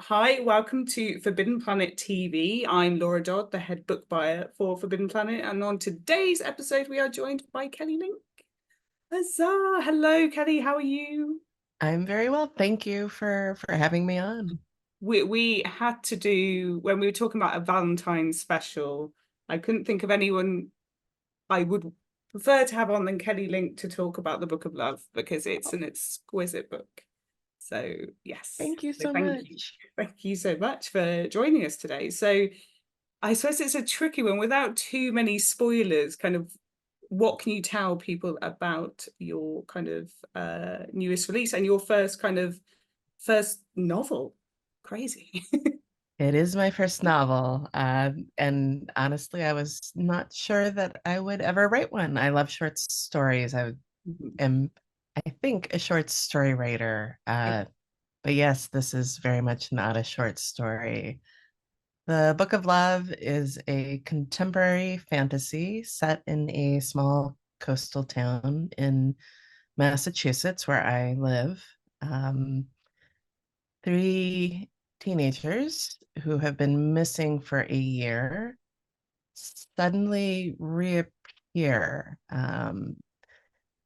Hi, welcome to Forbidden Planet TV. I'm Laura Dodd, the head book buyer for Forbidden Planet, and on today's episode, we are joined by Kelly Link. Huzzah! Hello, Kelly. How are you? I'm very well. Thank you for having me on. We had to do when we were talking about a Valentine special. I couldn't think of anyone I would prefer to have on than Kelly Link to talk about the Book of Love because it's an exquisite book. So yes, Thank you so so thank you. much. Thank you so much for joining us today. So I suppose it's a tricky one without too many spoilers, kind of what can you tell people about your kind of newest release and your first novel? Crazy. It is my first novel, and honestly, I was not sure that I would ever write one. I love short stories. Am, I think, a short story writer. But yes, this is very much not a short story. The Book of Love is a contemporary fantasy set in a small coastal town in Massachusetts, where I live. Um, Three teenagers who have been missing for a year suddenly reappear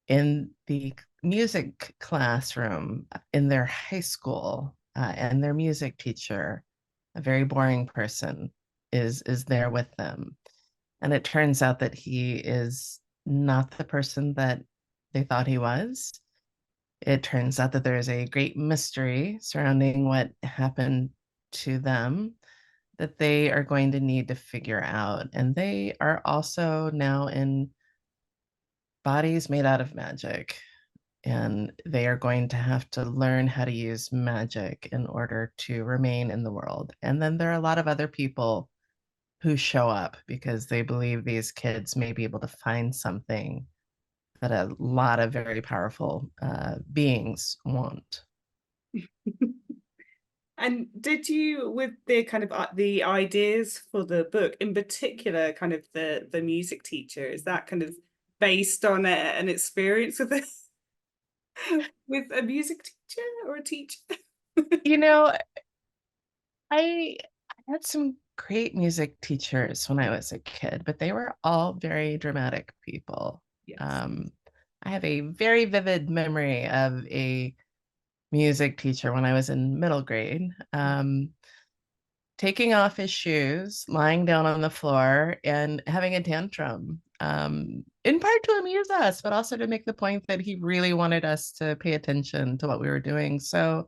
in the music classroom in their high school, and their music teacher, a very boring person, is there with them. And it turns out that he is not the person that they thought he was. It turns out that there is a great mystery surrounding what happened to them that they are going to need to figure out. And they are also now in bodies made out of magic. And they are going to have to learn how to use magic in order to remain in the world. And then there are a lot of other people who show up because they believe these kids may be able to find something that a lot of very powerful beings want. And did you, with the kind of the ideas for the book, in particular, kind of the music teacher, is that kind of based on an experience with it with a music teacher or a teacher? You know, I had some great music teachers when I was a kid, but they were all very dramatic people. Yes. Um, I have a very vivid memory of a music teacher when I was in middle grade, taking off his shoes, lying down on the floor, and having a tantrum, in part to amuse us, but also to make the point that he really wanted us to pay attention to what we were doing. So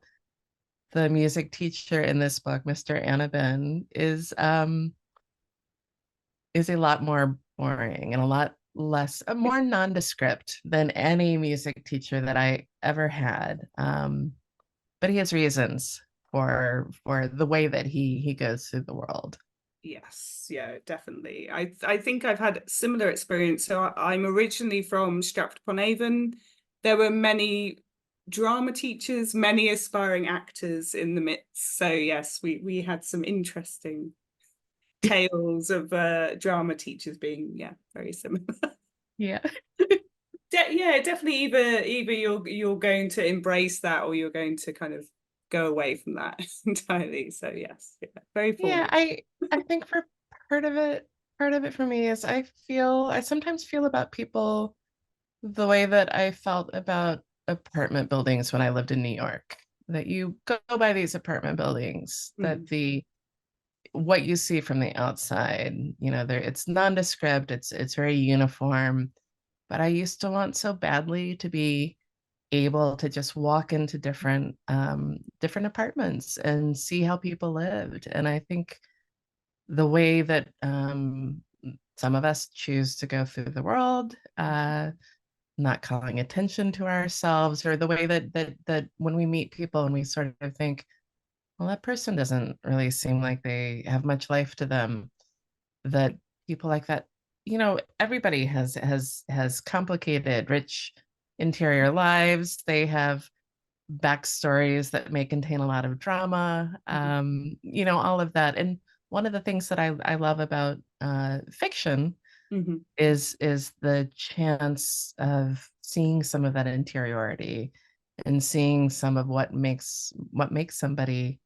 the music teacher in this book, Mr. Anabin, is a lot more boring and a lot less, more nondescript than any music teacher that I ever had. But he has reasons for the way that he goes through the world. Yes, yeah, definitely. I think I've had similar experience. So I'm originally from Stratford upon Avon. There were many drama teachers, many aspiring actors in the midst. So yes, we had some interesting tales of drama teachers being, yeah, very similar. Yeah. Yeah, definitely either you're going to embrace that or you're going to kind of go away from that entirely. So yes, yeah, very Yeah, formative. I think for part of it for me is I sometimes feel about people the way that I felt about apartment buildings when I lived in New York. That you go by these apartment buildings, that Mm, the what you see from the outside, there it's nondescript, it's very uniform. But I used to want so badly to be able to just walk into different apartments and see how people lived. And I think the way that some of us choose to go through the world, not calling attention to ourselves, or the way that when we meet people and we sort of think, well, that person doesn't really seem like they have much life to them, that people like that, everybody has complicated, rich interior lives. They have backstories that may contain a lot of drama, mhm, all of that. And one of the things that I love about fiction mhm. is the chance of seeing some of that interiority and seeing some of what makes somebody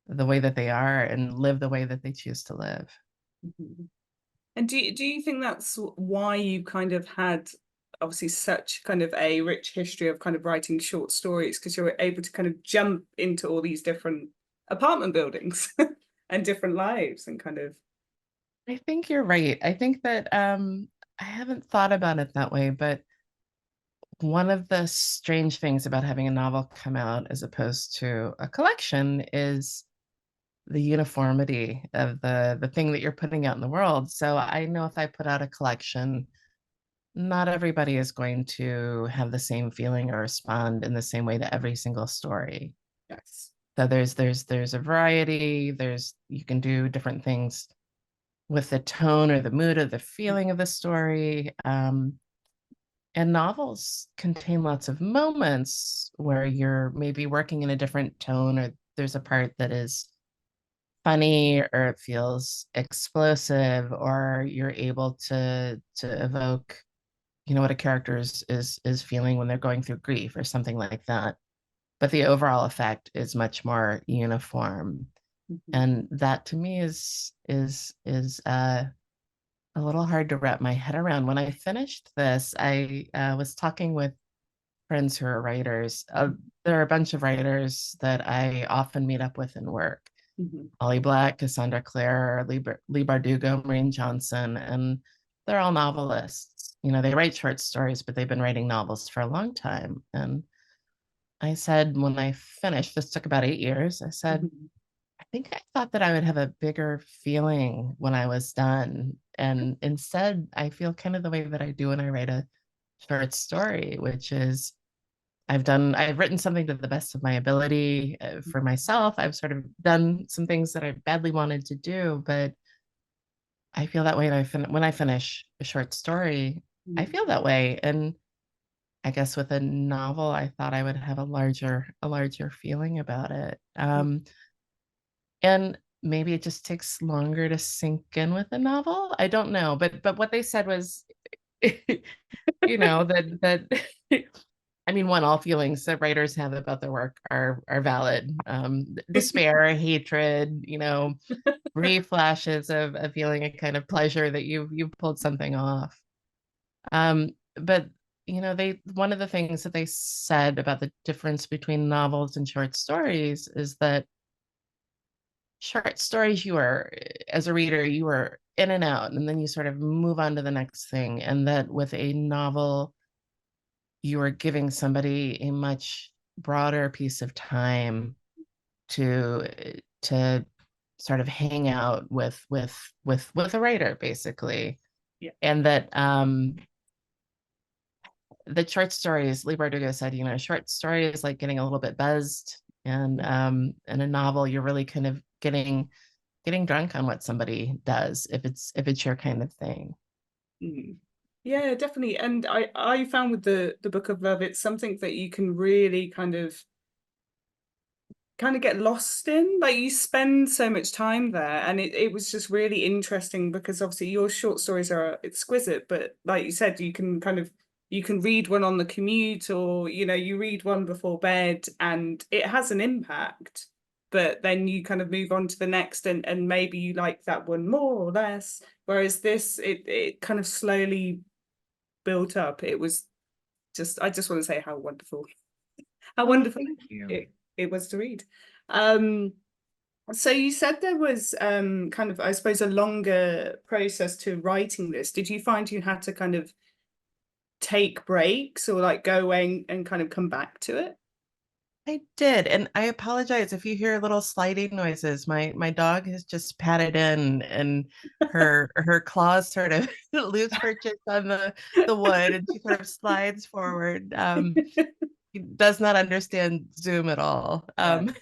the way that they are and live the way that they choose to live. Mhm. And do you think that's why you kind of had obviously such kind of a rich history of kind of writing short stories, because you're able to kind of jump into all these different apartment buildings and different lives and kind of I think you're right. I think that I haven't thought about it that way, but one of the strange things about having a novel come out as opposed to a collection is the uniformity of the thing that you're putting out in the world. So I know if I put out a collection, not everybody is going to have the same feeling or respond in the same way to every single story. yes. So there's a variety, there's you can do different things with the tone or the mood or the feeling of the story. And novels contain lots of moments where you're maybe working in a different tone, or there's a part that is funny, or it feels explosive, or you're able to evoke, what a character is feeling when they're going through grief or something like that. But the overall effect is much more uniform. Mhm. And that to me is a little hard to wrap my head around. When I finished this, I was talking with friends who are writers. There are a bunch of writers that I often meet up with in work. Mhm. Holly Black, Cassandra Clare, Lee Bardugo, Maureen Johnson, and they're all novelists. They write short stories, but they've been writing novels for a long time. And I said, when I finished, this took about 8 years, I said, Mhm. I think I thought that I would have a bigger feeling when I was done. And instead, I feel kind of the way that I do when I write a short story, which is I've written something to the best of my ability for myself. I've sort of done some things that I badly wanted to do, but I feel that way when I finish a short story. I Mhm. feel that way, and I guess with a novel, I thought I would have a larger feeling about it. And maybe it just takes longer to sink in with a novel. I don't know, but what they said was, that I mean, one, all feelings that writers have about their work are valid. Despair, hatred, brief flashes of feeling a kind of pleasure that you've pulled something off. But they one of the things that they said about the difference between novels and short stories is that short stories, you are, as a reader, you are in and out, and then you sort of move on to the next thing. And that with a novel, you are giving somebody a much broader piece of time to sort of hang out with a writer, basically. Yeah. And that the short stories, Lee Bardugo said, short story is like getting a little bit buzzed, and in a novel, you're really kind of getting drunk on what somebody does, if it's your kind of thing. Mhm. Yeah, definitely. And I found with the Book of Love, it's something that you can really kind of get lost in. Like you spend so much time there, and it was just really interesting because obviously your short stories are exquisite, but like you said, you can read one on the commute, or you read one before bed and it has an impact, but then you kind of move on to the next, and maybe you like that one more or less, whereas this, it kind of slowly built up. It was just, I just want to say how Oh, wonderful thank you. it was to read. Um, so you said there was kind of, I suppose, a longer process to writing this. Did you find you had to kind of take breaks or like go away and kind of come back to it? I did, and I apologize if you hear little sliding noises. My dog has just patted in, and her claws sort of lose purchase on the wood, and she sort of slides forward. He does not understand Zoom at all. Right.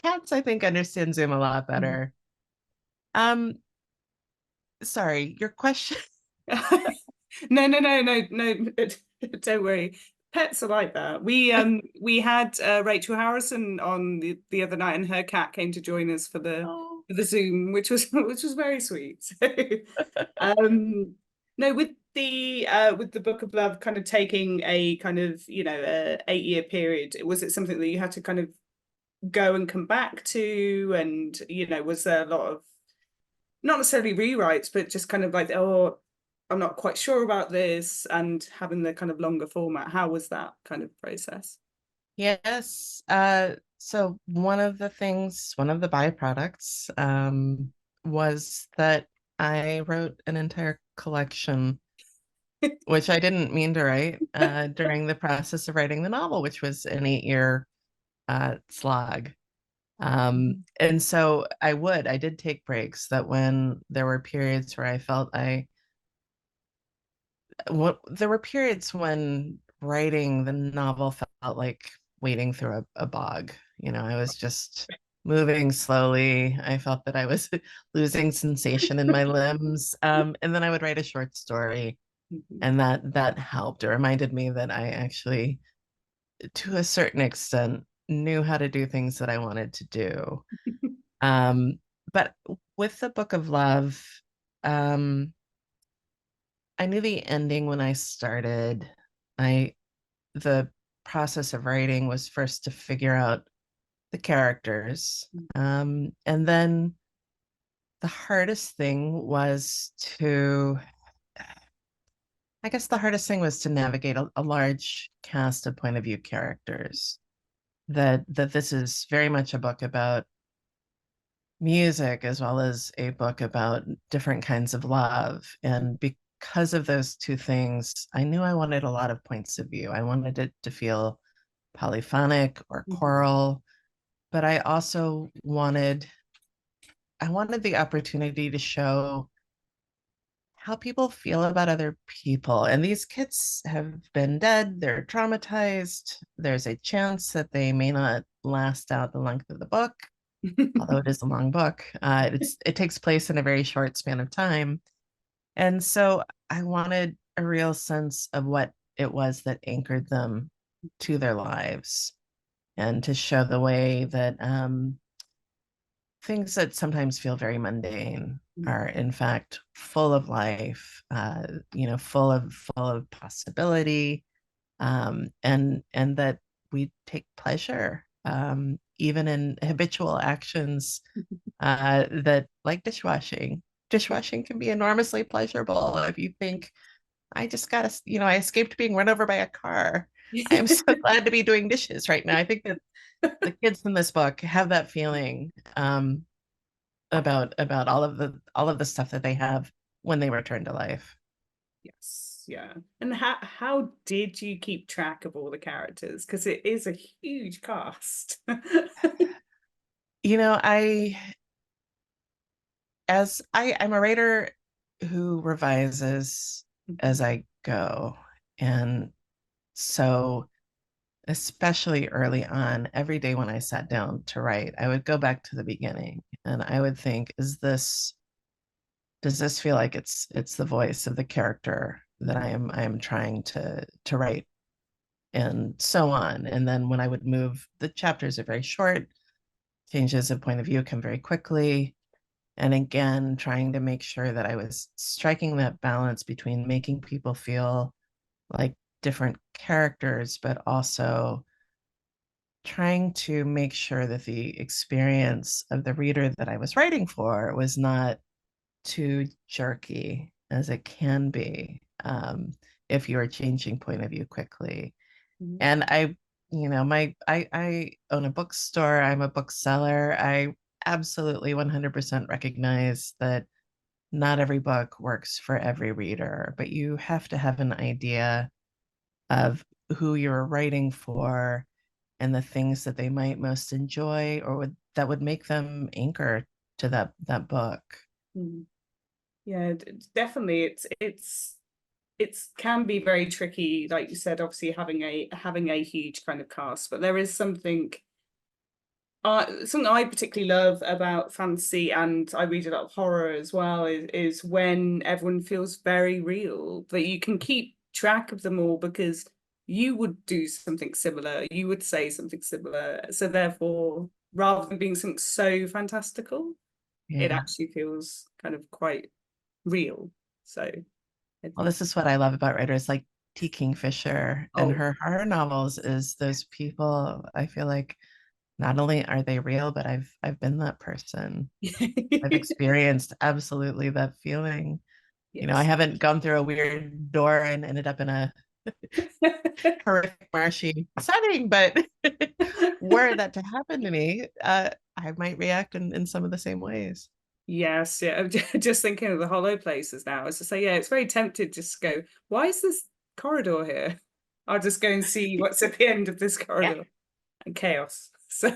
Cats, I think, understand Zoom a lot better. Um, Sorry, your question. No, don't worry. Pets are like that. We had Rachel Harrison on the other night, and her cat came to join us Oh, for the Zoom, which was very sweet. So, no, with the Book of Love kind of taking a kind of 8-year period, was it something that you had to kind of go and come back to? And, you know, was there a lot of, not necessarily rewrites, but just kind of like, oh, I'm not quite sure about this, and having the kind of longer format? How was that kind of process? Yes. So one of the things, one of the byproducts, was that I wrote an entire collection, which I didn't mean to write, during the process of writing the novel, which was an 8-year slog. And so I did take breaks, that when there were periods where I felt there were periods when writing the novel felt like wading through a bog. You know, I was just moving slowly. I felt that I was losing sensation in my limbs. And then I would write a short story, Mhm. and that helped. It reminded me that I actually, to a certain extent, knew how to do things that I wanted to do. Um, but with the Book of Love, um, I knew the ending when I started. I The process of writing was first to figure out the characters. And then the hardest thing was to, I guess the hardest thing was to navigate a large cast of point of view characters. That this is very much a book about music, as well as a book about different kinds of love. And because of those two things, I knew I wanted a lot of points of view. I wanted it to feel polyphonic or Mhm. choral, but I wanted the opportunity to show how people feel about other people. And these kids have been dead, they're traumatized. There's a chance that they may not last out the length of the book, although it is a long book. It takes place in a very short span of time. And so I wanted a real sense of what it was that anchored them to their lives, and to show the way that things that sometimes feel very mundane are in fact full of life, full of possibility, and that we take pleasure, even in habitual actions, that, like dishwashing. Dishwashing can be enormously pleasurable if you think, I just got to, I escaped being run over by a car. I am so glad to be doing dishes right now. I think that the kids in this book have that feeling, about all of the stuff that they have when they return to life. Yes, yeah. And how did you keep track of all the characters? Because it is a huge cast. You know, I'm a writer who revises as I go. And so, especially early on, every day when I sat down to write, I would go back to the beginning and I would think, does this feel like it's the voice of the character that I am trying to write, and so on. And then when I would move, the chapters are very short, changes of point of view come very quickly. And again, trying to make sure that I was striking that balance between making people feel like different characters, but also trying to make sure that the experience of the reader that I was writing for was not too jerky as it can be, if you are changing point of view quickly. And I own a bookstore. I'm a bookseller. I absolutely 100% recognize that not every book works for every reader, but you have to have an idea of who you're writing for and the things that they might most enjoy, or that would make them anchor to that book. Mhm. Yeah, definitely. It's can be very tricky, like you said, obviously having a huge kind of cast, but there is something I particularly love about fantasy, and I read a lot of horror as well, is when everyone feels very real, that you can keep track of them all because you would do something similar, you would say something similar. So therefore, rather than being something so fantastical, it Yeah. actually feels kind of quite real. So I Well, think, this is what I love about writers like T. Kingfisher and oh, her horror novels, is those people, I feel like, not only are they real, but I've been that person. I've Yes. experienced absolutely that feeling. You know, I haven't gone through a weird door and ended up in a horrific marshy setting, but were that to happen to me, I might react in some of the same ways. Yes, yeah. I'm just thinking of the hollow places now. As I say, yeah, it's very tempted just to go, why is this corridor here? I'll just go and see what's at the end of this Yeah, corridor, and chaos. So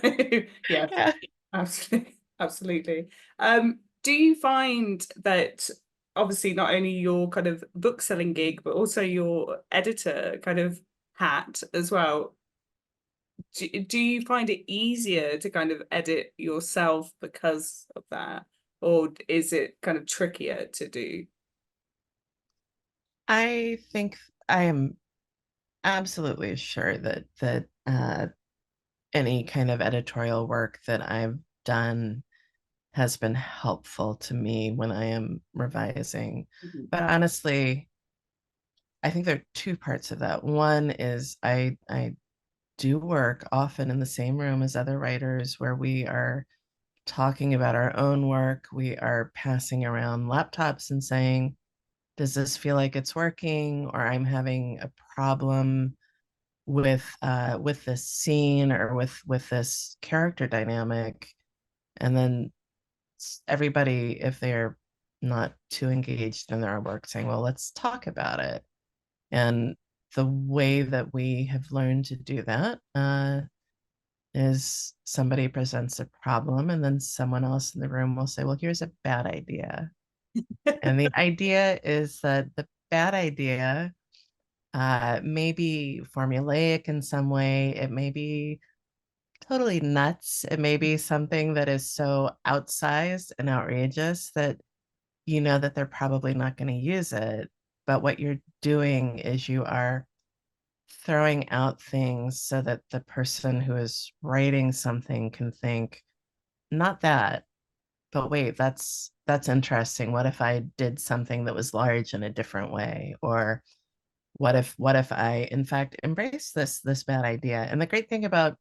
yeah, yeah. absolutely, absolutely. Do you find that obviously not only your kind of book selling gig, but also your editor kind of hat as well? Do you find it easier to kind of edit yourself because of that? Or is it kind of trickier to do? I think I am absolutely sure that any kind of editorial work that I've done has been helpful to me when I am revising. Mhm. But honestly, I think there are two parts of that. One is I do work often in the same room as other writers where we are talking about our own work. We are passing around laptops and saying, does this feel like it's working? Or I'm having a problem with this scene or with this character dynamic. And then everybody, if they're not too engaged in their work, saying, well, let's talk about it. And the way that we have learned to do that is somebody presents a problem, and then someone else in the room will say, well, here's a bad idea. And the idea is that the bad idea may be formulaic in some way. It may be totally nuts. It may be something that is so outsized and outrageous that you know that they're probably not going to use it. But what you're doing is you are throwing out things so that the person who is writing something can think, not that, but wait, that's interesting. What if I did something that was large in a different way? Or what if I in fact embrace this bad idea? And the great thing about,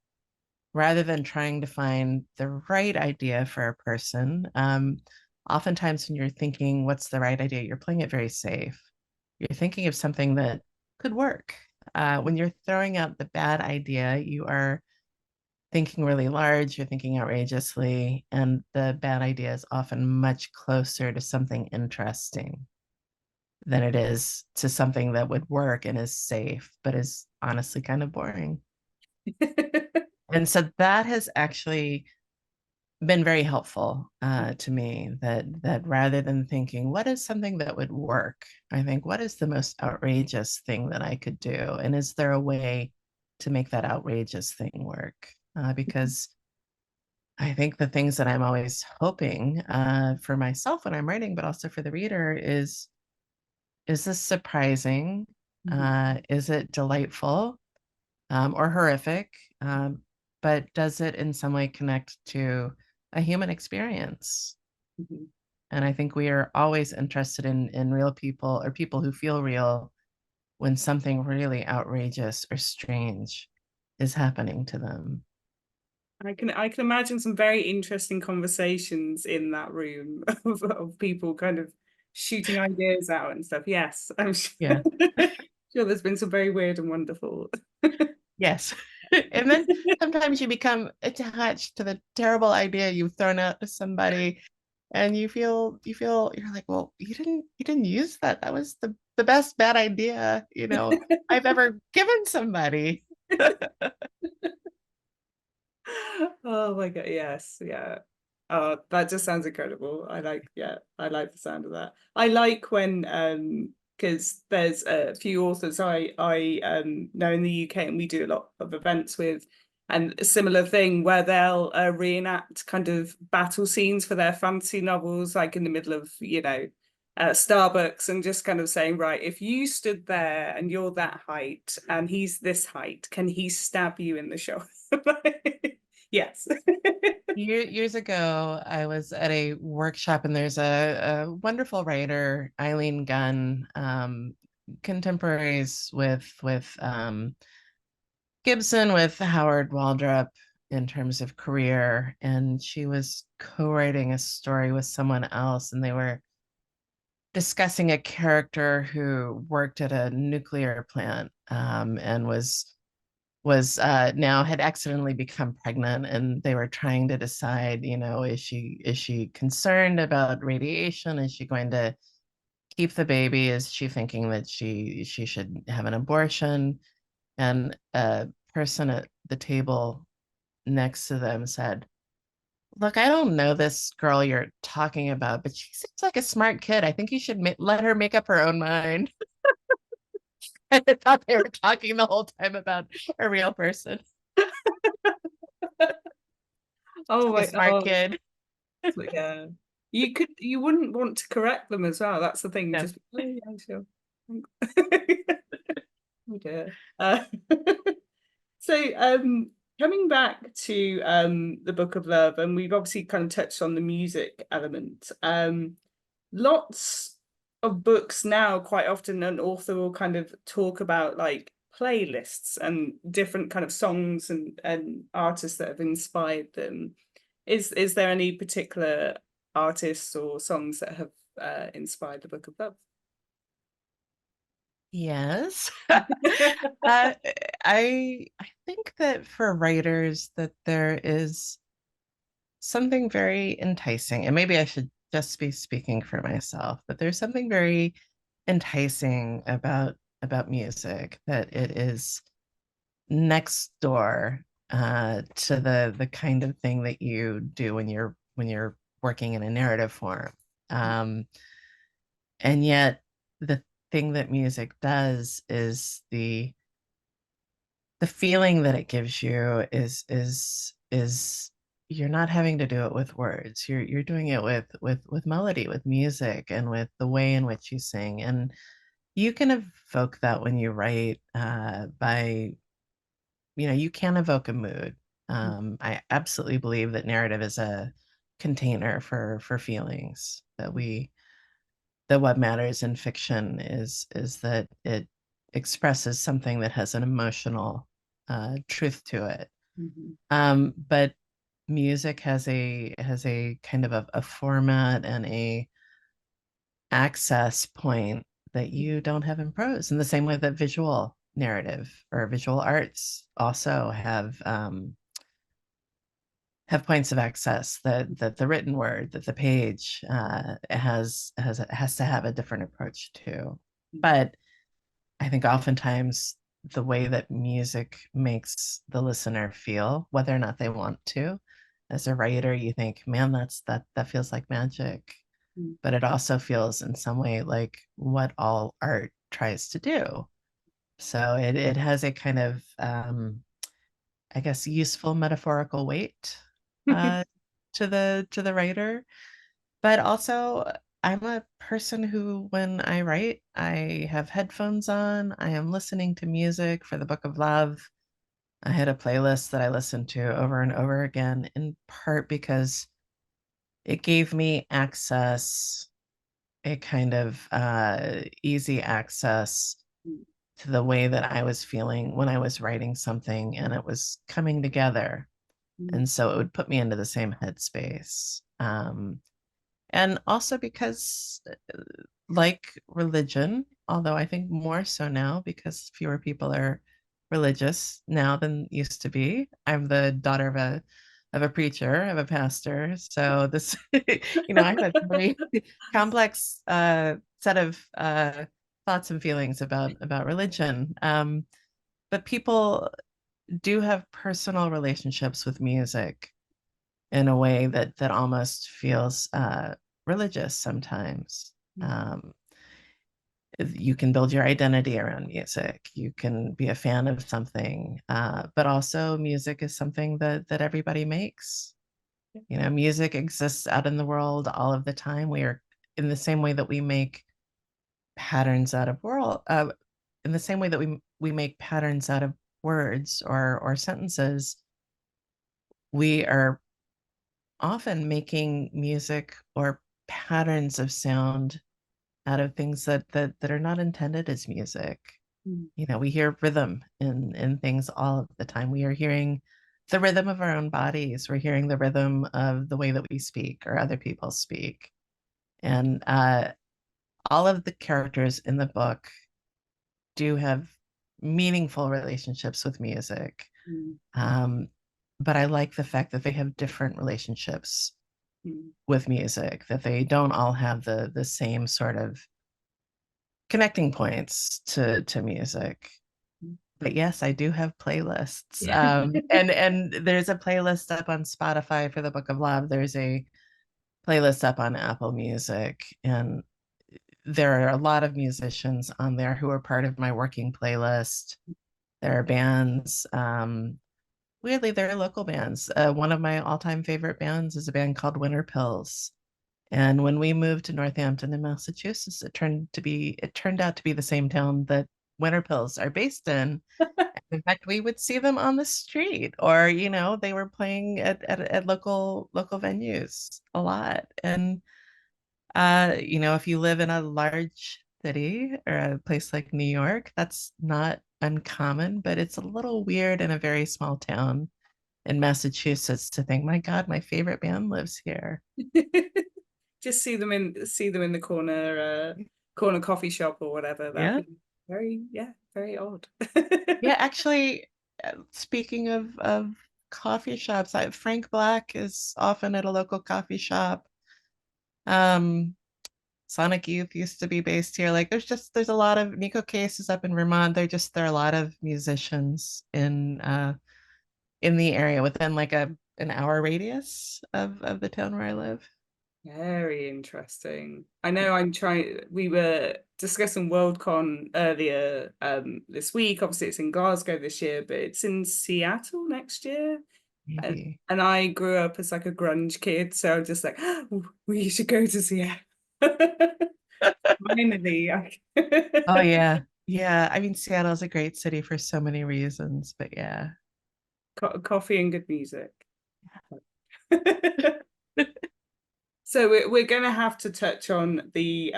rather than trying to find the right idea for a person, oftentimes when you're thinking what's the right idea, you're playing it very safe. You're thinking of something that could work. When you're throwing out the bad idea, you are thinking really large, you're thinking outrageously, and the bad idea is often much closer to something interesting than it is to something that would work and is safe, but is honestly kind of boring. And so that has actually been very helpful to me, that rather than thinking what is something that would work, I think what is the most outrageous thing that I could do, and is there a way to make that outrageous thing work? Because I think the things that I'm always hoping for myself when I'm writing, but also for the reader, is this surprising? Mhm, Is it delightful, or horrific? But does it in some way connect to a human experience? mhm. And I think we are always interested in real people, or people who feel real, when something really outrageous or strange is happening to them. I can imagine some very interesting conversations in that room of people kind of shooting ideas out and stuff. Yes, I'm sure, Yeah. sure there's been some very weird and wonderful. Yes. And then sometimes you become attached to the terrible idea you've thrown out to somebody, and you feel you're like, well, you didn't use that. That was the best bad idea, I've ever given somebody. Oh my God, yes, yeah. Oh, that just sounds incredible. Yeah, I like the sound of that. I like when because there's a few authors I know in the UK, and we do a lot of events with, and a similar thing where they'll reenact kind of battle scenes for their fantasy novels, like in the middle of, Starbucks, and just kind of saying, right, if you stood there and you're that height and he's this height, can he stab you in the shoulder? Yes. Years ago, I was at a workshop, and there's a wonderful writer, Eileen Gunn, contemporaries with Gibson, with Howard Waldrop, in terms of career, and she was co-writing a story with someone else, and they were discussing a character who worked at a nuclear plant, and was now had accidentally become pregnant, and they were trying to decide, is she concerned about radiation? Is she going to keep the baby? Is she thinking that she should have an abortion? And a person at the table next to them said, "Look, I don't know this girl you're talking about, but she seems like a smart kid. I think you should let her make up her own mind." I thought they were talking the whole time about a real person, Oh like a my, smart oh, kid. yeah. You wouldn't want to correct them as well. That's the thing. Yeah. Just, oh, yeah, sure. Oh dear. So, coming back to the Book of Love, and we've obviously kind of touched on the music element. Lots of books now, quite often, an author will kind of talk about like playlists and different kind of songs and artists that have inspired them. Is there any particular artists or songs that have inspired the Book of Love? Yes. I I think that for writers that there is something very enticing, and maybe I should just be speaking for myself, but there's something very enticing about music, that it is next door to the kind of thing that you do when you're working in a narrative form. Um, and yet the thing that music does is the feeling that it gives you is you're not having to do it with words. You're doing it with melody, with music, and with the way in which you sing. And you can evoke that when you write, by you can evoke a mood. I absolutely believe that narrative is a container for feelings, that what matters in fiction is that it expresses something that has an emotional truth to it. Mhm. But music has a kind of a format and a access point that you don't have in prose, in the same way that visual narrative or visual arts also have points of access, that the written word, that the page has to have a different approach to. But I think oftentimes the way that music makes the listener feel, whether or not they want to, as a writer, you think, man, that feels like magic. Mhm. But it also feels in some way like what all art tries to do. So it has a kind of I guess useful metaphorical weight uh, to the writer. But also, I'm a person who, when I write, I have headphones on. I am listening to music for the Book of Love. I had a playlist that I listened to over and over again, in part because it gave me access, a kind of easy access to the way that I was feeling when I was writing something and it was coming together. And so it would put me into the same headspace. And also because, like religion, although I think more so now because fewer people are religious now than used to be. I'm the daughter of a preacher, of a pastor. So this, I have a very complex set of thoughts and feelings about religion. But people do have personal relationships with music in a way that almost feels religious sometimes. Um, you can build your identity around music. You can be a fan of something, but also music is something that everybody makes. Music exists out in the world all of the time. We are, in the same way that we make patterns out of in the same way that we make patterns out of words or sentences. We are often making music or patterns of sound out of things that are not intended as music. We hear rhythm in things all of the time. We are hearing the rhythm of our own bodies. We're hearing the rhythm of the way that we speak or other people speak. And all of the characters in the book do have meaningful relationships with music. Mm, Um, but I like the fact that they have different relationships mm. with music, that they don't all have the same sort of connecting points to music. But yes, I do have playlists. Yeah. And there's a playlist up on Spotify for the Book of Love. There's a playlist up on Apple Music, and there are a lot of musicians on there who are part of my working playlist. There are bands. Weirdly, there are local bands. One of my all-time favorite bands is a band called Winter Pills. And when we moved to Northampton in Massachusetts, it turned out to be the same town that Winter Pills are based in. In fact, we would see them on the street, or they were playing at local venues a lot. And if you live in a large city or a place like New York, that's not uncommon, but it's a little weird in a very small town in Massachusetts to think, my God, my favorite band lives here. Just see them in the corner coffee shop or whatever. That'd Yeah. be very odd. Yeah, actually, speaking of coffee shops, Frank Black is often at a local coffee shop. Um, Sonic Youth used to be based here. Like there's a lot of Nico Case is up in Vermont. There are a lot of musicians in the area within like an hour radius of the town where I live. Very interesting. I know we were discussing Worldcon earlier this week. Obviously it's in Glasgow this year, but it's in Seattle next year. And, Maybe. and I grew up as like a grunge kid, so I'm just like, "Oh, we should go to Seattle." Finally. Oh yeah. Yeah. I mean, Seattle's a great city for so many reasons, but yeah. Coffee and good music. So we're going to have to touch on the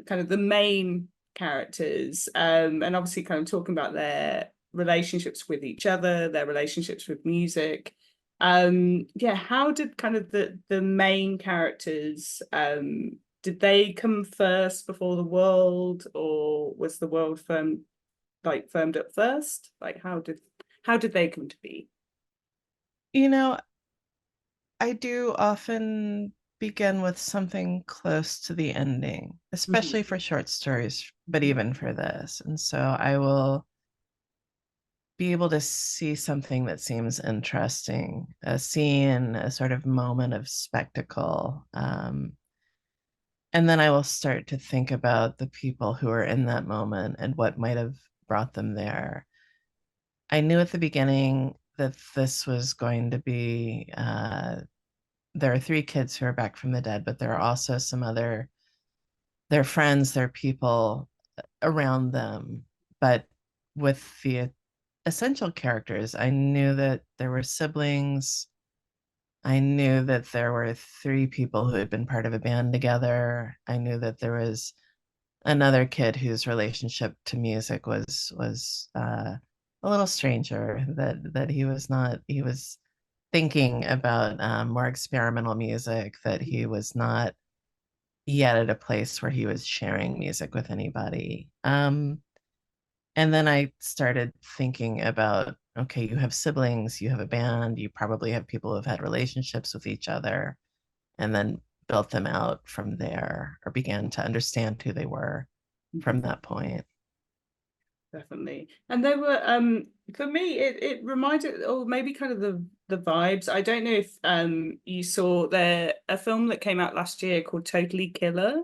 kind of the main characters, and obviously kind of talking about their relationships with each other, their relationships with music. Yeah, how did kind of the main characters, did they come first before the world, or was the world firmed up first? Like how did they come to be? You know, I do often begin with something close to the ending, especially Mhm. for short stories, but even for this. And so I will be able to see something that seems interesting, a scene, a sort of moment of spectacle. And then I will start to think about the people who are in that moment and what might have brought them there. I knew at the beginning that this was going to be, there are three kids who are back from the dead, but there are also their friends, their people around them. But with the essential characters, I knew that there were siblings. I knew that there were three people who had been part of a band together. I knew that there was another kid whose relationship to music was a little stranger. That he was thinking about more experimental music. That he was not yet at a place where he was sharing music with anybody. And then I started thinking about, okay, you have siblings, you have a band, you probably have people who've had relationships with each other, and then built them out from there, or began to understand who they were from that point. Definitely. And they were for me it reminded, or maybe kind of the vibes. I don't know if you saw a film that came out last year called Totally Killer,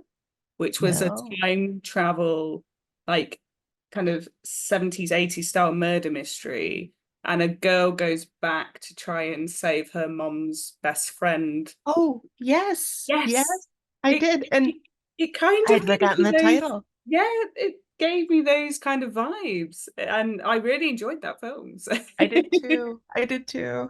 which was a No. time travel, like kind of 70s, 80s style murder mystery. And a girl goes back to try and save her mom's best friend. Oh, yes. Yes. Yes, I It did. And it kind I of had gave forgotten me the those, title. yeah, it gave me those kind of vibes, and I really enjoyed that film. So I did too. I did too.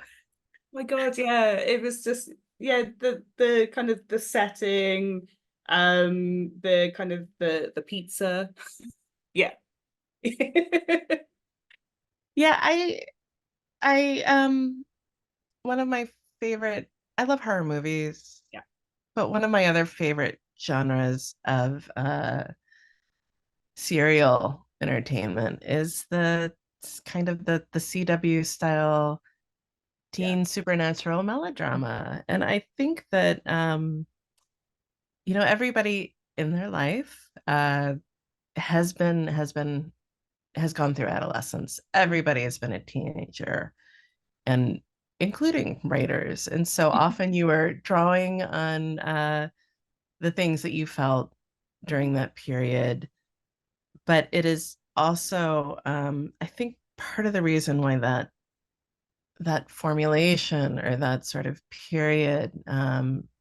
my God, yeah, it was just, yeah, the kind of the setting, the kind of the pizza, yeah. Yeah, I one of my favorite, I love horror movies, Yeah. but one of my other favorite genres of serial entertainment is the kind of the CW style Yeah. teen supernatural melodrama. And I think that everybody in their life has gone through adolescence. Everybody has been a teenager, and including writers. And so often you are drawing on the things that you felt during that period. But it is also, I think, part of the reason why that formulation or that sort of period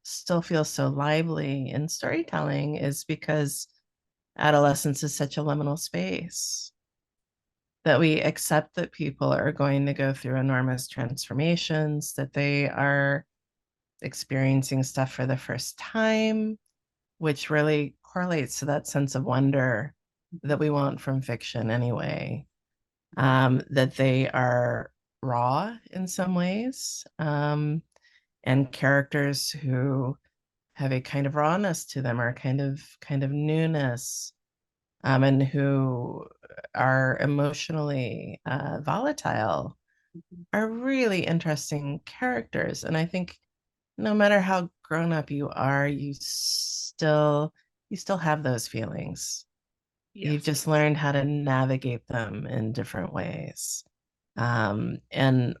still feels so lively in storytelling is because adolescence is such a liminal space that we accept that people are going to go through enormous transformations, that they are experiencing stuff for the first time, which really correlates to that sense of wonder that we want from fiction anyway. That they are raw in some ways, and characters who have a kind of rawness to them or kind of newness, and who are emotionally volatile are really interesting characters. And I think no matter how grown up you are, you still have those feelings. You've Yes. just learned how to navigate them in different ways. And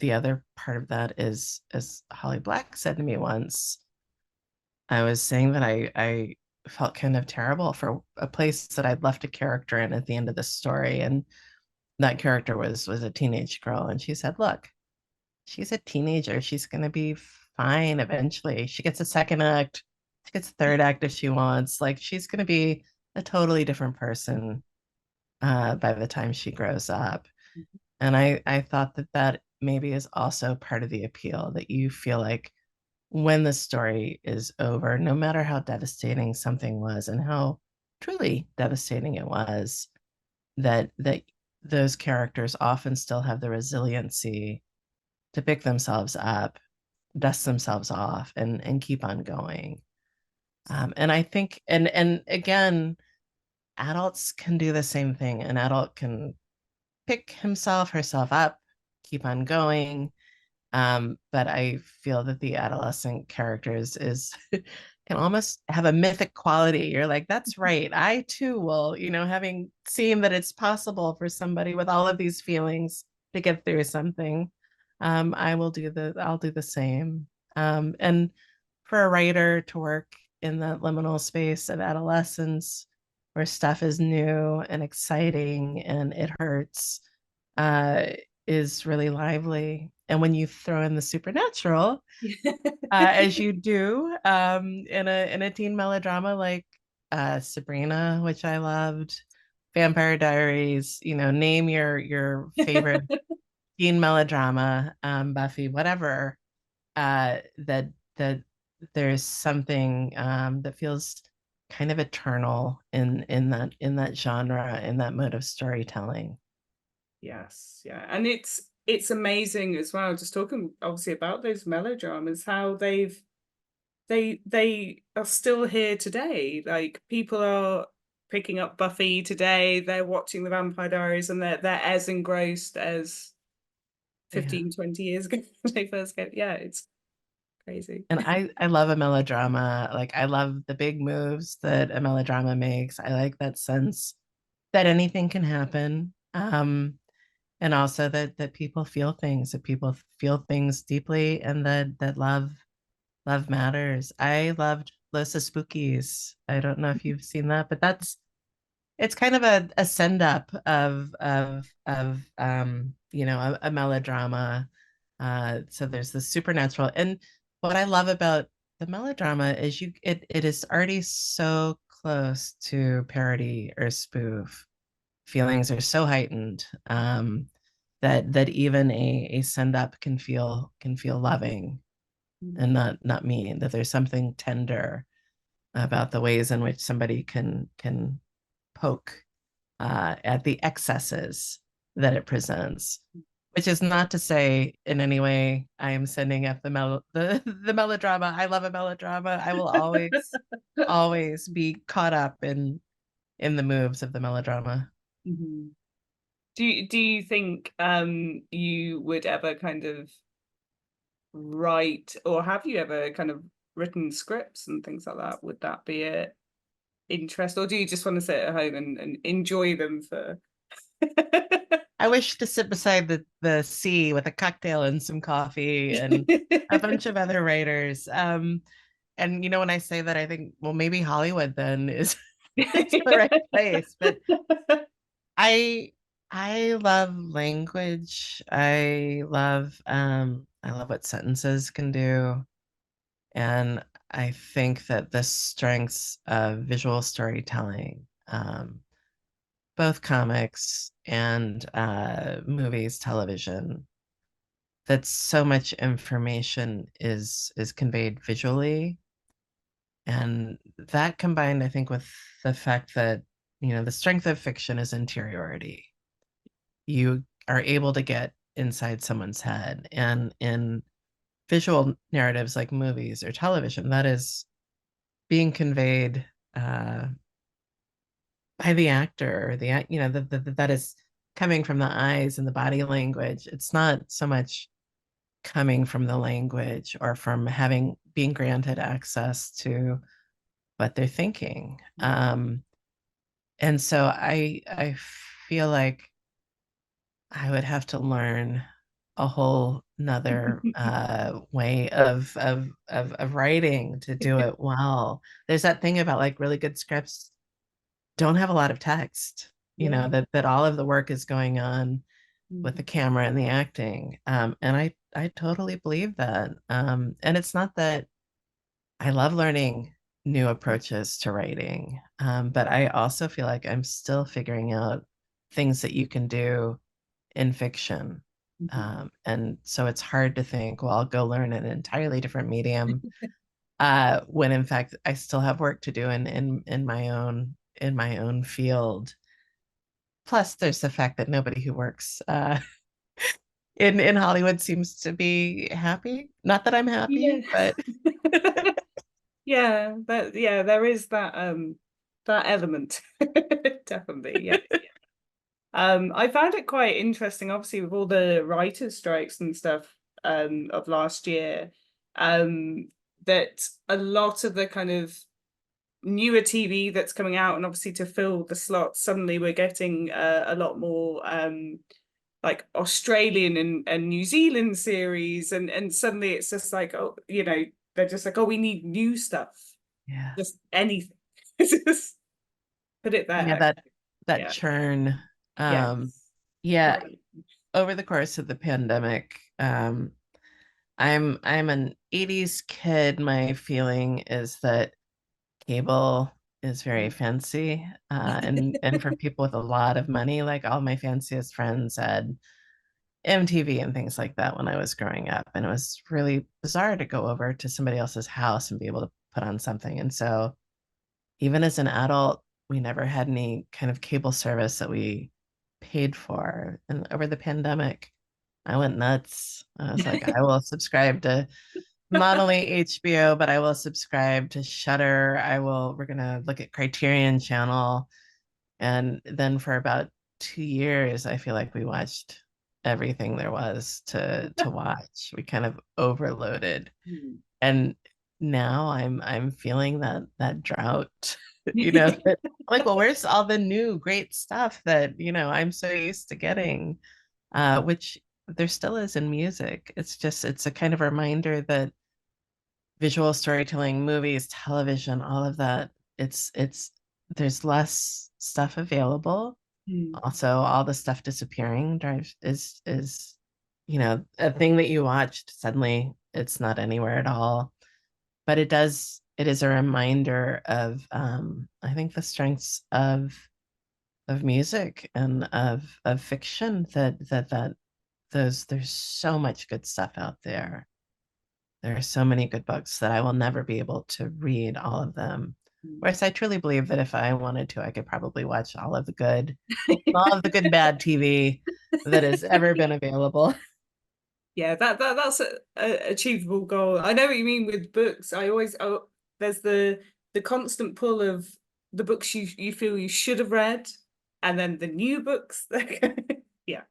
the other part of that is, as Holly Black said to me once, I was saying that I felt kind of terrible for a place that I'd left a character in at the end of the story. And that character was a teenage girl. And she said, look, she's a teenager. She's gonna be fine eventually. She gets a second act, she gets a third act if she wants. Like she's gonna be a totally different person by the time she grows up. And I thought that maybe is also part of the appeal, that you feel like when the story is over, no matter how devastating something was and how truly devastating it was, that those characters often still have the resiliency to pick themselves up, dust themselves off, and keep on going. And I think, and again, adults can do the same thing. An adult can pick himself, herself up, keep on going. But I feel that the adolescent characters is can almost have a mythic quality. You're like, that's right. I too will, having seen that it's possible for somebody with all of these feelings to get through something. I'll do the same. And for a writer to work in that liminal space of adolescence where stuff is new and exciting and it hurts, uh, is really lively. And when you throw in the supernatural, as you do in a teen melodrama like Sabrina, which I loved, Vampire Diaries, name your favorite teen melodrama, Buffy, whatever, that there's something that feels kind of eternal in that genre, in that mode of storytelling. Yes, yeah. And it's amazing as well, just talking obviously about those melodramas, how they are still here today. Like people are picking up Buffy today, they're watching the Vampire Diaries, and they're as engrossed as Yeah. 15, 20 years ago when they first came. Yeah, it's crazy. And I love a melodrama. Like I love the big moves that a melodrama makes. I like that sense that anything can happen. And also that people feel things, that people feel things deeply, and that love matters. I loved Los Spookies. I don't know if you've seen that, but it's kind of a send up of a melodrama. So there's the supernatural, and what I love about the melodrama is it is already so close to parody or spoof. Feelings are so heightened, that even a send up can feel loving and not mean. That there's something tender about the ways in which somebody can poke at the excesses that it presents, which is not to say in any way I am sending up the melodrama. I love a melodrama. I will always be caught up in the moves of the melodrama. Mhm. Do you think you would ever kind of write, or have you ever kind of written scripts and things like that? Would that be a interest, or do you just want to sit at home and enjoy them for I wish to sit beside the sea with a cocktail and some coffee and a bunch of other writers. And when I say that, I think, well, maybe Hollywood then is is the right place. But I I love language. I love what sentences can do. And I think that the strengths of visual storytelling, both comics and movies, television, that so much information is conveyed visually. And that combined, I think, with the fact that, the strength of fiction is interiority. You are able to get inside someone's head. And in visual narratives like movies or television, that is being conveyed by the actor, or that is coming from the eyes and the body language. It's not so much coming from the language or from having being granted access to what they're thinking. And so I feel like I would have to learn a whole nother way of writing to do it well. There's that thing about like really good scripts don't have a lot of text, Yeah. that all of the work is going on with the Mm. camera and the acting. And I totally believe that. And it's not that I love learning new approaches to writing, but I also feel like I'm still figuring out things that you can do in fiction. Mhm. And so it's hard to think, well, I'll go learn an entirely different medium, when in fact I still have work to do in my own field. Plus, there's the fact that nobody who works in Hollywood seems to be happy. Not that I'm happy, Yeah. but Yeah, there is that element. Definitely, yeah. I found it quite interesting, obviously, with all the writers' strikes and stuff of last year, um, that a lot of the kind of newer TV that's coming out, and obviously to fill the slots, suddenly we're getting a lot more like Australian and New Zealand series, and suddenly it's just like, oh, they're just like, oh, we need new stuff, yeah, just anything. Just put it yeah, there. that Yeah. churn. Yes. Yeah, Right. over the course of the pandemic, I'm an 80s kid. My feeling is that cable is very fancy. And for people with a lot of money, like all my fanciest friends had MTV and things like that when I was growing up. And it was really bizarre to go over to somebody else's house and be able to put on something. And so even as an adult, we never had any kind of cable service that we paid for. And over the pandemic, I went nuts. I was like, I will subscribe to not only HBO, but I will subscribe to Shudder. We're gonna look at Criterion Channel. And then for about 2 years, I feel like we watched everything there was to watch. We kind of overloaded. Hmm. And now I'm feeling that drought, that like, well, where's all the new great stuff that, I'm so used to getting, which there still is in music. It's a kind of reminder that visual storytelling, movies, television, all of that, it's there's less stuff available. Hmm. Also, all the stuff disappearing drives is a thing that you watched, suddenly it's not anywhere at all. But it is a reminder of, I think, the strengths of music and of fiction, that there's so much good stuff out there. There are so many good books that I will never be able to read all of them. Whereas I truly believe that if I wanted to, I could probably watch all of the good bad TV. that has ever been available. Yeah, that's a achievable goal. I know what you mean with books. I always there's the constant pull of the books you feel you should have read, and then the new books. Yeah.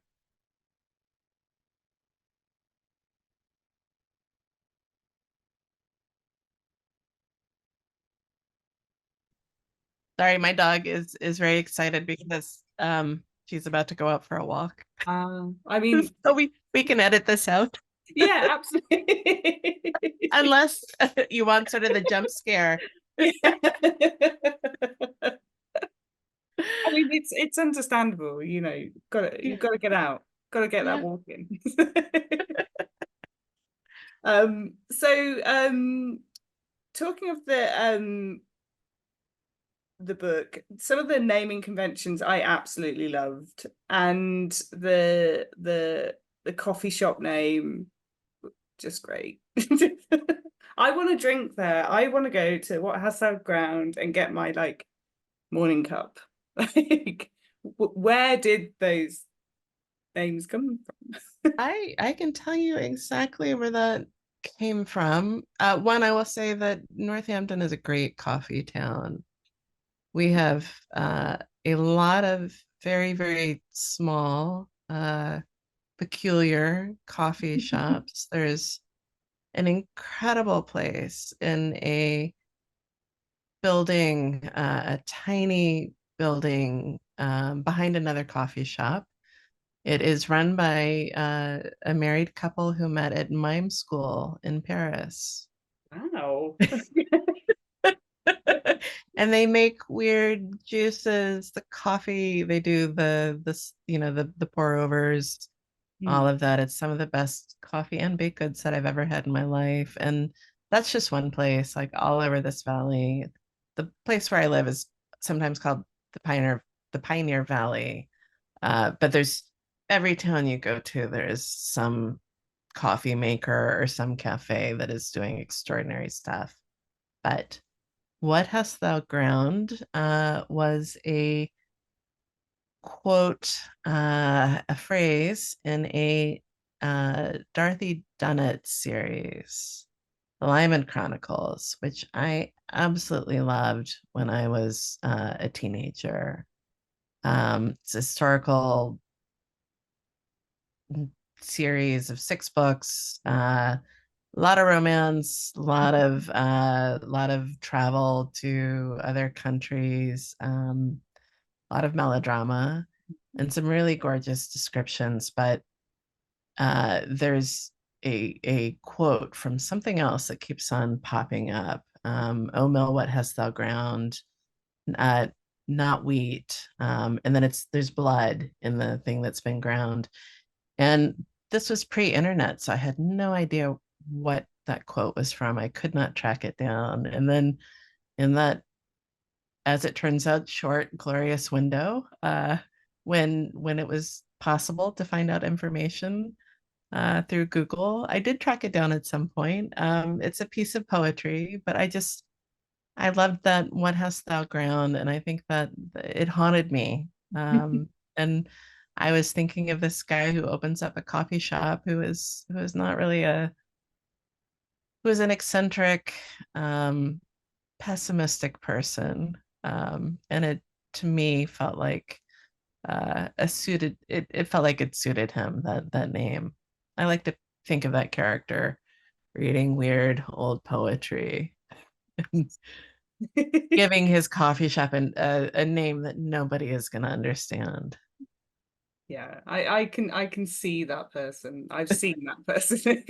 Sorry, my dog is very excited because she's about to go out for a walk. I mean, So we can edit this out yeah, absolutely. unless you want sort of the jump scare. Yeah. I mean, it's understandable, you know, Yeah. you've got to get out, got to get that Yeah. walk in. So talking of the book, some of the naming conventions I absolutely loved, and the coffee shop name, just great. I want to drink there. I want to go to What Has Thou Ground and get my like morning cup. Like, where did those names come from? I can tell you exactly where that came from. One, I will say that Northampton is a great coffee town. We have a lot of very, very small, peculiar coffee shops. There's an incredible place in a building, a tiny building behind another coffee shop. It is run by a married couple who met at mime school in Paris. Wow. And they make weird juices, the coffee, they do the pour overs, all Hmm. of that. It's some of the best coffee and baked goods that I've ever had in my life. And that's just one place, like all over this valley. The place where I live is sometimes called the Pioneer Valley. But there's every town you go to, there is some coffee maker or some cafe that is doing extraordinary stuff. But What Hast Thou Ground was a quote, a phrase in a Dorothy Dunnett series, The Lyman Chronicles, which I absolutely loved when I was a teenager. It's a historical series of 6 books. A lot of romance, lot of travel to other countries, a lot of melodrama, and some really gorgeous descriptions. But there's a quote from something else that keeps on popping up. "O mill, what hast thou ground? Uh, Not wheat." And then there's blood in the thing that's been ground. And this was pre-internet, so I had no idea what that quote was from. I could not track it down. And then in that, as it turns out, short, glorious window, when it was possible to find out information through Google, I did track it down at some point. It's a piece of poetry, but I loved that "What Hast Thou Ground," and I think that it haunted me. And I was thinking of this guy who opens up a coffee shop who is not really who is an eccentric, um, pessimistic person. And it to me felt like it felt like it suited him, that name. I like to think of that character reading weird old poetry, giving his coffee shop a name that nobody is going to understand. Yeah, I can see that person. I've seen that person.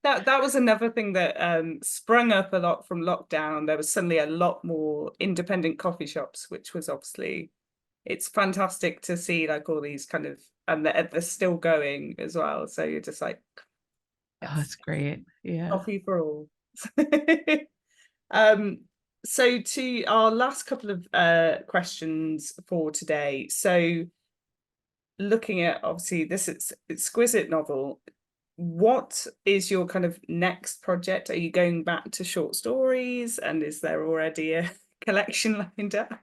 That was another thing that sprung up a lot from lockdown. There was suddenly a lot more independent coffee shops, which was obviously it's fantastic to see like all these kind of and they're still going as well. So you're just like, Oh, yes, it's great. Yeah. coffee for all. Um, so to our last couple of questions for today. So looking at obviously this is exquisite novel, what is your kind of next project? Are you going back to short stories, and is there already a collection lined up?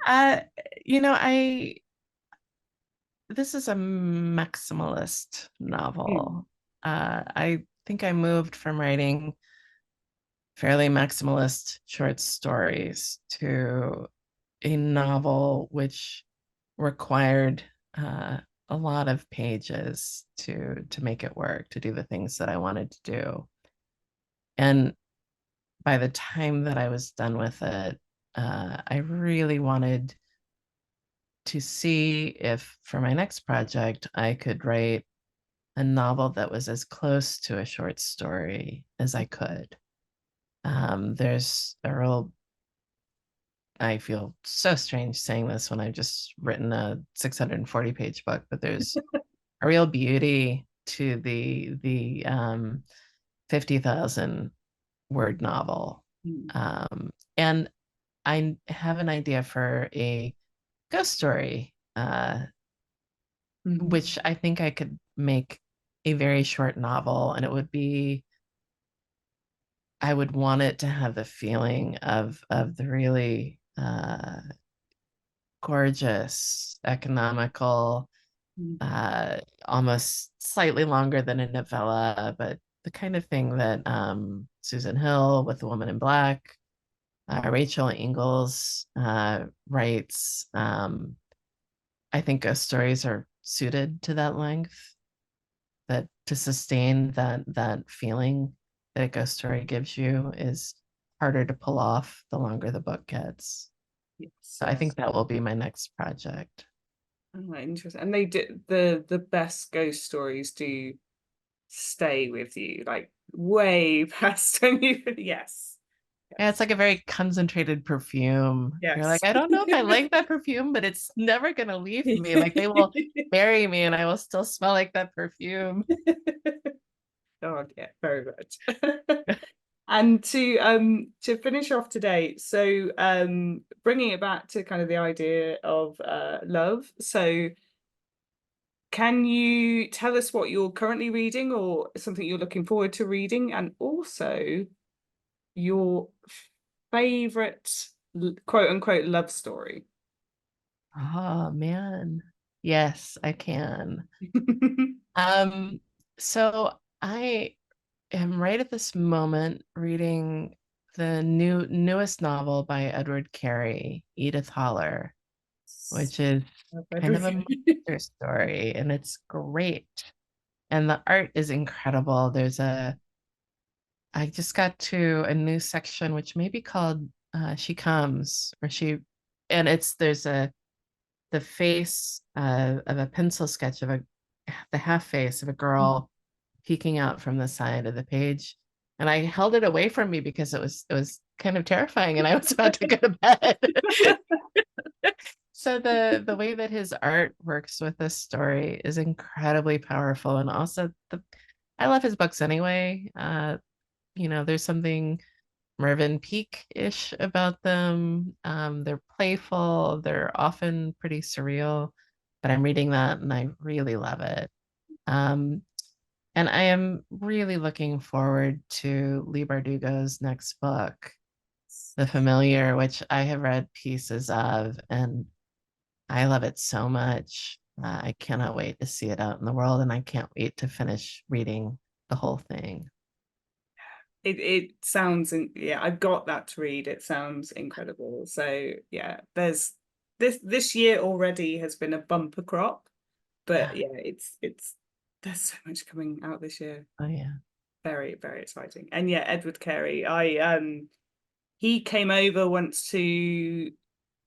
Uh, you know, I this is a maximalist Mm, novel. I think I moved from writing fairly maximalist short stories to a novel which required uh, a lot of pages to make it work, to do the things that I wanted to do. And by the time that I was done with it, I really wanted to see if for my next project I could write a novel that was as close to a short story as I could. There's a real, I feel so strange saying this when I've just written a 640-page book, but there's a real beauty to the 50,000 word novel. mm, And I have an idea for a ghost story, mhm, which I think I could make a very short novel, and it would be, I would want it to have the feeling of the really gorgeous, economical, mm, uh, almost slightly longer than a novella, but the kind of thing that Susan Hill with The Woman in Black, Rachel Ingalls writes. I think ghost stories are suited to that length, that to sustain that feeling that a ghost story gives you is harder to pull off the longer the book gets. yes, So I yes. think that will be my next project. Oh, interesting. And they do the best ghost stories do stay with you, like way past when you. Yes, Yeah, it's yes, like a very concentrated perfume. You're like, yes. I don't know if I like that perfume, but it's never gonna leave me. Like they will bury me and I will still smell like that perfume. Oh, yeah, very much. And to finish off today, so bringing it back to kind of the idea of love. So can you tell us what you're currently reading or something you're looking forward to reading, and also your favorite quote unquote love story? Oh man. Yes, I can. Um, so I am right at this moment reading the newest novel by Edward Carey, Edith Haller, which is I've read kind of a review. monster story, and it's great. And the art is incredible. I just got to a new section which may be called She Comes, or she, and there's the face of a pencil sketch of the half face of a girl peeking out from the side of the page. And I held it away from me because it was kind of terrifying and I was about to go to bed. So the way that his art works with this story is incredibly powerful. And also I love his books anyway. There's something Mervyn Peake-ish about them. They're playful, they're often pretty surreal, but I'm reading that and I really love it. Um, and I am really looking forward to Lee Bardugo's next book, The Familiar, which I have read pieces of, and I love it so much. I cannot wait to see it out in the world, and I can't wait to finish reading the whole thing. It sounds yeah, I've got that to read. It sounds incredible. So yeah, there's this year already has been a bumper crop, but Yeah. yeah, it's there's so much coming out this year. Oh, yeah. Very, very exciting. And yeah, Edward Carey, I he came over once to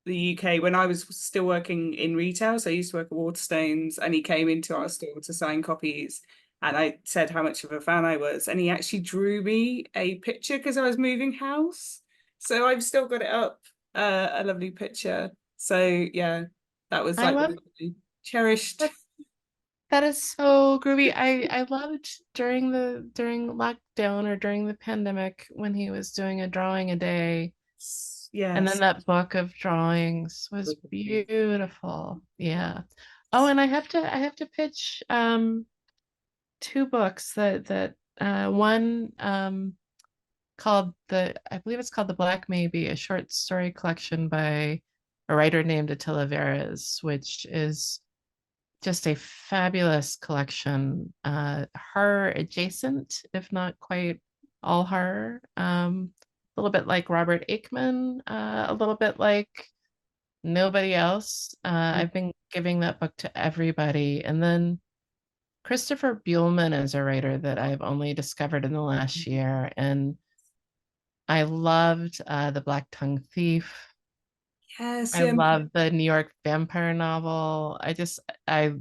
the UK when I was still working in retail. So I used to work at Waterstones, and he came into our store to sign copies. And I said how much of a fan I was. And he actually drew me a picture because I was moving house. So I've still got it up, a lovely picture. So yeah, that was I like love cherished. that. That is so groovy. I loved during lockdown or during the pandemic when he was doing a drawing a day. And then Yes. that book of drawings was beautiful. Yeah. Oh, and I have to pitch two books that one called I believe it's called The Black Maybe, a short story collection by a writer named Attila Veras, which is just a fabulous collection, horror adjacent, if not quite all horror. A little bit like Robert Aikman, a little bit like nobody else. I've been giving that book to everybody. And then Christopher Buehlman is a writer that I've only discovered in the last year, and I loved The Black Tongue Thief. Yes, I yeah. love the New York vampire novel. I,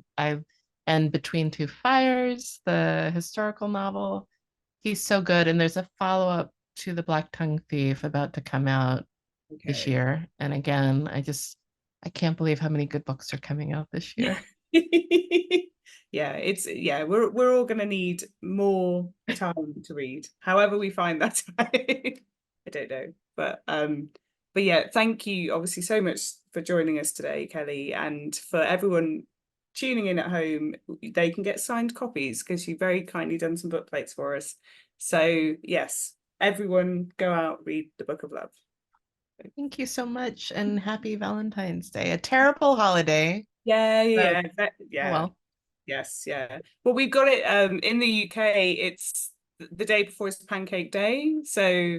and Between Two Fires, the historical novel. He's so good. And there's a follow-up to The Black Tongue Thief about to come out this Okay. year. And again, I can't believe how many good books are coming out this year. Yeah, we're all gonna need more time to read, however we find that time. I don't know. But yeah, thank you obviously so much for joining us today, Kelly, and for everyone tuning in at home, they can get signed copies because you've very kindly done some book plates for us. So yes, everyone go out, read the Book of Love. Thank you so much, and happy Valentine's Day. A terrible holiday, Yeah, but oh yeah. well. Yes, yeah. Well, we've got it in the UK, it's the day before it's Pancake Day. So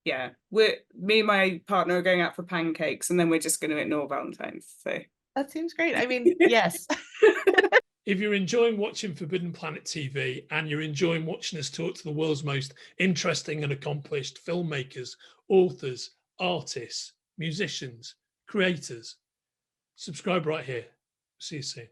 yeah, me and my partner are going out for pancakes and then we're just gonna ignore Valentine's. So That seems great. I mean, yes. If you're enjoying watching Forbidden Planet TV and you're enjoying watching us talk to the world's most interesting and accomplished filmmakers, authors, artists, musicians, creators, subscribe right here. See you soon.